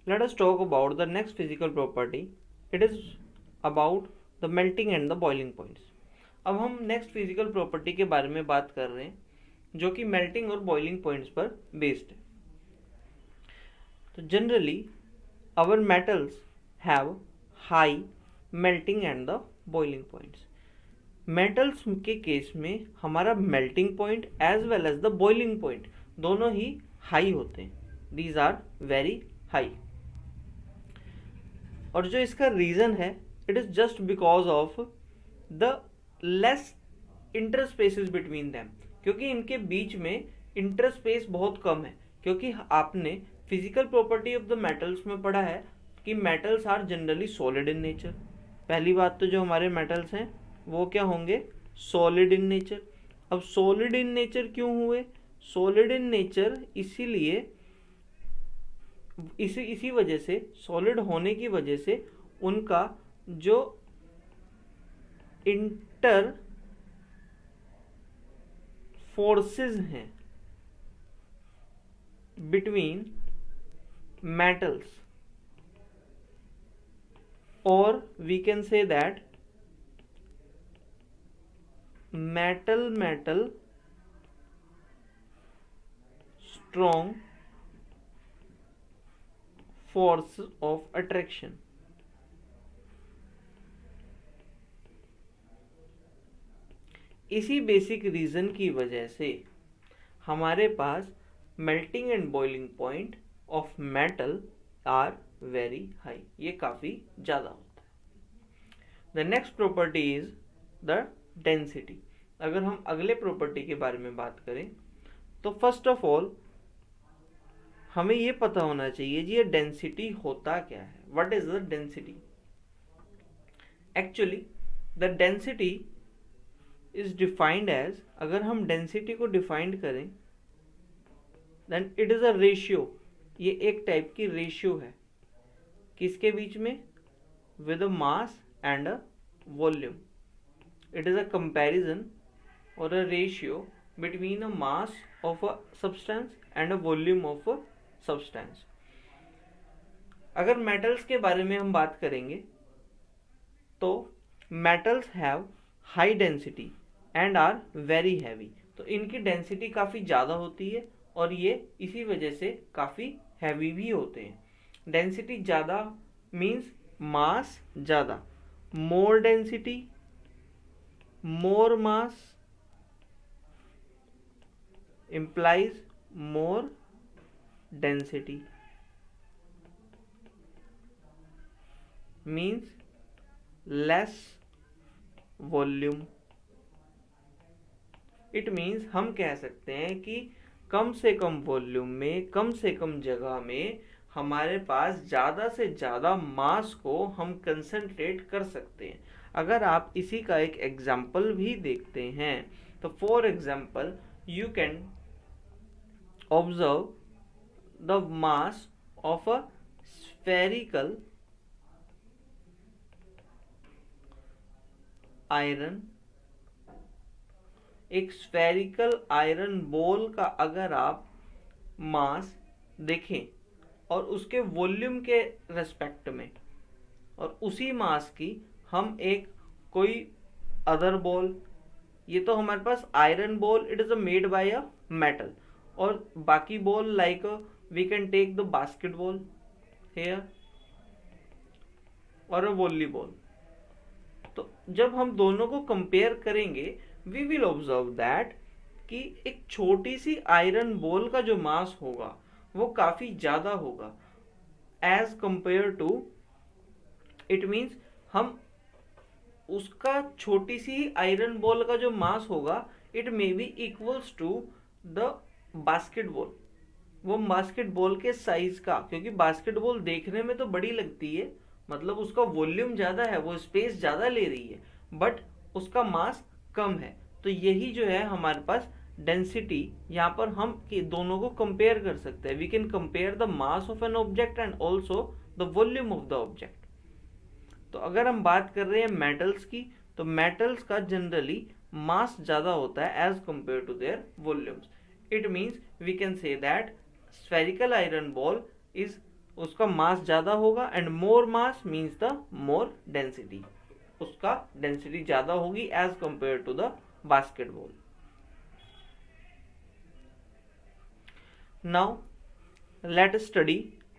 Let us talk about the next physical property. It is about the melting and the boiling points. अब हम next physical property के बारे में बात कर रहे हैं जो कि मेल्टिंग और बॉइलिंग पॉइंट्स पर बेस्ड है. तो generally our metals have high melting and the boiling points. Metals के केस में हमारा melting point as well as the boiling point दोनों ही हाई होते हैं. These are very high. और जो इसका रीज़न है it is just because of the less interspaces between them. क्योंकि इनके बीच में इंटरस्पेस बहुत कम है. क्योंकि आपने physical property of the metals में पढ़ा है कि metals are generally solid in nature. पहली बात तो जो हमारे मेटल्स हैं वो क्या होंगे, सॉलिड इन नेचर. अब सॉलिड इन नेचर क्यों हुए, सॉलिड इन नेचर इसीलिए इसी वजह से, सॉलिड होने की वजह से उनका जो इंटर फोर्सेस हैं बिटवीन मेटल्स, और we can say that metal strong force of attraction. इसी बेसिक रीजन की वजह से हमारे पास melting and boiling point of metal are very high. ये काफी ज्यादा होता है. The next property is the density. अगर हम अगले प्रॉपर्टी के बारे में बात करें तो फर्स्ट ऑफ ऑल हमें ये पता होना चाहिए जी ये डेंसिटी होता क्या है. What is the density? Actually the density is defined as, अगर हम डेंसिटी को डिफाइंड करें then it is a ratio. ये एक टाइप की रेशियो है. किसके बीच में? With a mass and a volume. It is a comparison or a ratio between a mass of a substance and a volume of a substance. अगर metals के बारे में हम बात करेंगे तो metals have high density and are very heavy. तो इनकी डेंसिटी काफ़ी ज़्यादा होती है और ये इसी वजह से काफ़ी हैवी भी होते हैं. डेंसिटी ज़्यादा मीन्स मास ज़्यादा. मोर density, more mass implies more density, means less volume. it means हम कह सकते हैं कि कम से कम वॉल्यूम में, कम से कम जगह में हमारे पास ज़्यादा से ज़्यादा मास को हम कंसंट्रेट कर सकते हैं. अगर आप इसी का एक एग्जाम्पल भी देखते हैं तो for example you can observe the mass of a spherical iron. एक स्फेरिकल आयरन बॉल का अगर आप मास देखें और उसके वॉल्यूम के रेस्पेक्ट में, और उसी मास की हम एक कोई अदर बॉल, ये तो हमारे पास iron ball it is a made by a metal, और बाकी ball like we can take the basketball here और अ वॉलीबॉल. तो जब हम दोनों को कंपेयर करेंगे वी विल ऑब्जर्व दैट कि एक छोटी सी आयरन बॉल का जो मास होगा वो काफी ज्यादा होगा as compare to, it means हम उसका छोटी सी आयरन बॉल का जो मास होगा it may be equals to the basketball. वो बास्केटबॉल के साइज का, क्योंकि बास्केटबॉल देखने में तो बड़ी लगती है, मतलब उसका वॉल्यूम ज़्यादा है, वो स्पेस ज़्यादा ले रही है, बट उसका मास कम है. तो यही जो है हमारे पास डेंसिटी, यहाँ पर हम दोनों को कंपेयर कर सकते हैं. We can compare the mass of an object and also the volume of the object. तो अगर हम बात कर रहे हैं मेटल्स की तो मेटल्स का जनरली मास ज़्यादा होता है as compare to their volumes. It means we can say that spherical iron ball is उसका मास ज़्यादा होगा, and more mass means the more density, उसका डेंसिटी ज़्यादा होगी as compare to the basketball. Now let us study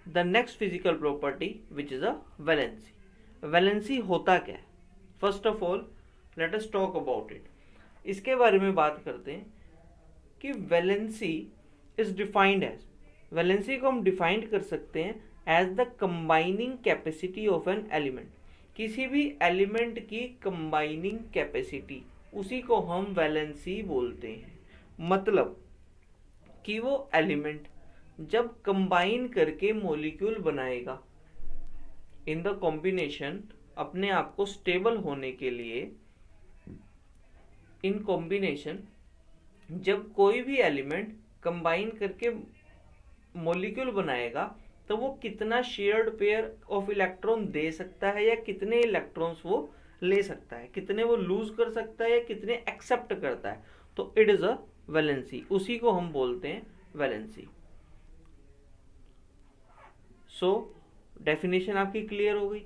the next physical property which is a valency. valency होता क्या है? first of all let us talk about it. इसके बारे में बात करते हैं कि valency is defined as, valency को हम डिफाइंड कर सकते हैं as the combining capacity of an element. किसी भी एलिमेंट की कंबाइनिंग कैपेसिटी, उसी को हम वैलेंसी बोलते हैं. मतलब कि वो एलिमेंट जब कंबाइन करके मॉलिक्यूल बनाएगा, इन द कॉम्बिनेशन, अपने आप को स्टेबल होने के लिए, इन कॉम्बिनेशन जब कोई भी एलिमेंट कंबाइन करके मॉलिक्यूल बनाएगा तो वो कितना शेयर्ड पेयर ऑफ इलेक्ट्रॉन दे सकता है या कितने इलेक्ट्रॉन्स वो ले सकता है, कितने वो लूज कर सकता है या कितने एक्सेप्ट करता है, तो इट इज अ वैलेंसी. उसी को हम बोलते हैं वैलेंसी. सो डेफिनेशन आपकी क्लियर हो गई.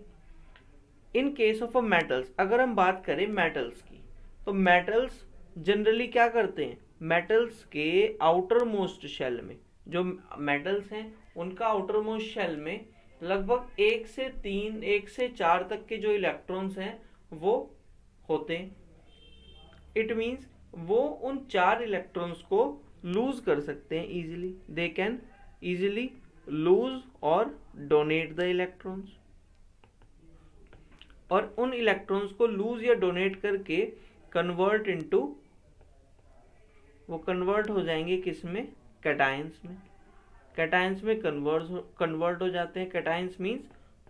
In case of a metals, अगर हम बात करें मेटल्स की, तो मेटल्स जनरली क्या करते हैं, मेटल्स के आउटर मोस्ट शेल में, जो मेटल्स हैं उनका आउटर मोस्ट शेल में लगभग 1 से 3, 1 से 4 तक के जो इलेक्ट्रॉन्स हैं वो होते हैं. इट मीन्स वो उन 4 इलेक्ट्रॉन्स को लूज कर सकते हैं easily. They can easily lose और डोनेट द इलेक्ट्रॉन्स, और उन इलेक्ट्रॉन्स को लूज या डोनेट करके कन्वर्ट इनटू, वो कन्वर्ट हो जाएंगे किस में, कैटायंस में. कैटायंस में कन्वर्ट हो जाते हैं. कैटायंस मीन्स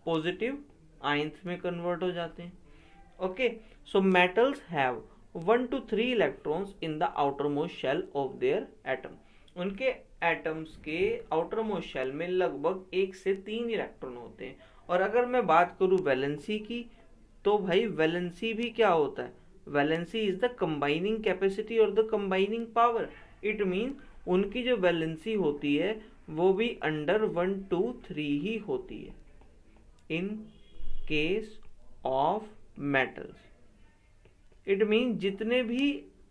पॉजिटिव आयंस में कन्वर्ट हो जाते हैं. Okay, so metals have 1 to 3 electrons in the outer most shell of their atom. उनके एटम्स के आउटर मोस्ट शेल में लगभग 1 से 3 इलेक्ट्रॉन होते हैं. और अगर मैं बात करूं वैलेंसी की, तो भाई वैलेंसी भी क्या होता है, valency is the combining capacity और the combining power. It mean उनकी जो वैलेंसी होती है वो भी अंडर 1, 2, 3 ही होती है in case of metals. It mean जितने भी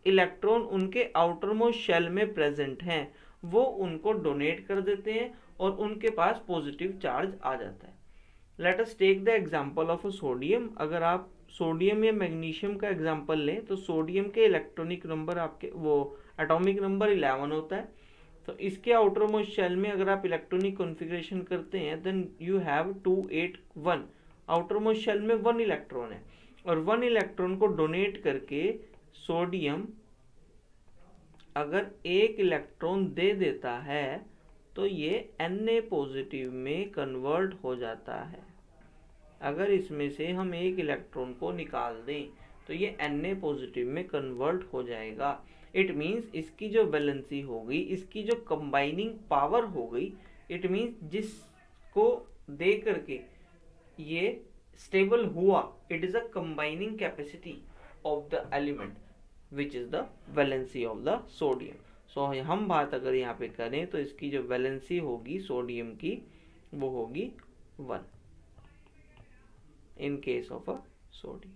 इलेक्ट्रॉन उनके आउटर मोस्ट शेल में प्रेजेंट हैं वो उनको डोनेट कर देते हैं और उनके पास पॉजिटिव चार्ज आ जाता है. Let us take the example of a sodium. अगर आप सोडियम या मैग्नीशियम का एग्जांपल लें तो सोडियम के इलेक्ट्रॉनिक नंबर, आपके वो एटॉमिक नंबर 11 होता है. तो इसके आउटर मोस्ट शेल में अगर आप इलेक्ट्रॉनिक कॉन्फ़िगरेशन करते हैं then you have 2, 8, 1. Outer most shell में 1 इलेक्ट्रॉन है और 1 इलेक्ट्रॉन को डोनेट करके सोडियम अगर 1 इलेक्ट्रॉन दे देता है तो ये Na पॉजिटिव में कन्वर्ट हो जाता है. अगर इसमें से हम 1 इलेक्ट्रॉन को निकाल दें तो ये Na पॉजिटिव में कन्वर्ट हो जाएगा. इट मीन्स इसकी जो वैलेंसी हो गई, इसकी जो कंबाइनिंग पावर हो गई, इट मीन्स जिसको दे करके ये स्टेबल हुआ, it is a combining capacity of the element which is the valency of the sodium. So हम बात अगर यहाँ पे करें तो इसकी जो वैलेंसी होगी सोडियम की वो होगी 1 in case of a sodium.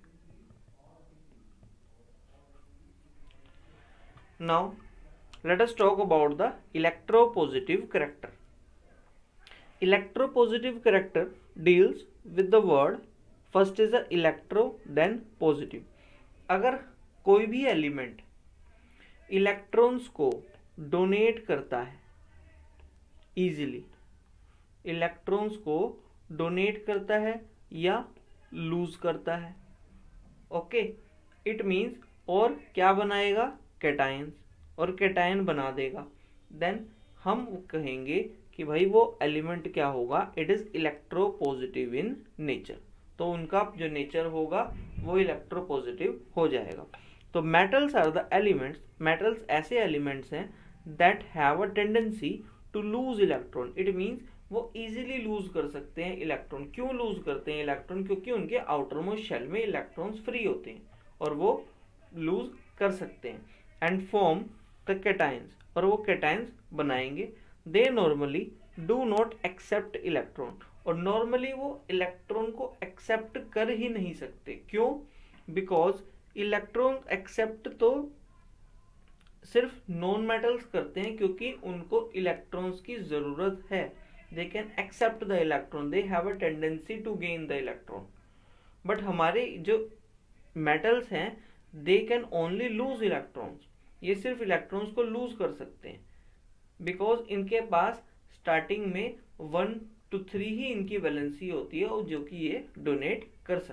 Now let us talk about the electropositive character. Electropositive character deals with the word, first is the electro then positive. अगर कोई भी एलिमेंट इलेक्ट्रॉन्स को डोनेट करता है इजीली, इलेक्ट्रॉन्स को डोनेट करता है या लूज करता है, ओके, इट मीन्स और क्या बनाएगा, कैटायंस, और कैटायन बना देगा, देन हम कहेंगे कि भाई वो एलिमेंट क्या होगा, it is electropositive in nature. तो उनका जो नेचर होगा वो इलेक्ट्रोपॉजिटिव हो जाएगा. तो metals are the elements, metals ऐसे एलिमेंट्स हैं that have a tendency to lose electron. It means वो इजीली लूज कर सकते हैं इलेक्ट्रॉन. क्यों लूज करते हैं इलेक्ट्रॉन, क्योंकि उनके आउटर मोस्ट शेल में इलेक्ट्रॉन्स फ्री होते हैं और वो लूज कर सकते हैं एंड फॉर्म द कैटायंस, और वो कैटायंस बनाएंगे. They normally do not accept electron, और नॉर्मली वो इलेक्ट्रॉन को एक्सेप्ट कर ही नहीं सकते। क्यों? बिकॉज इलेक्ट्रॉन एक्सेप्ट तो सिर्फ नॉन मेटल्स करते हैं, क्योंकि उनको इलेक्ट्रॉन्स की जरूरत है। They can accept the electron, they have a tendency to gain the electron. But हमारे जो मेटल्स हैं, they can only lose electrons, ये सिर्फ इलेक्ट्रॉन्स को लूज कर सकते हैं, बिकॉज इनके पास स्टार्टिंग में 1 to 3 ही इनकी वैलेंसी होती है, और जो कि ये डोनेट कर सकते हैं।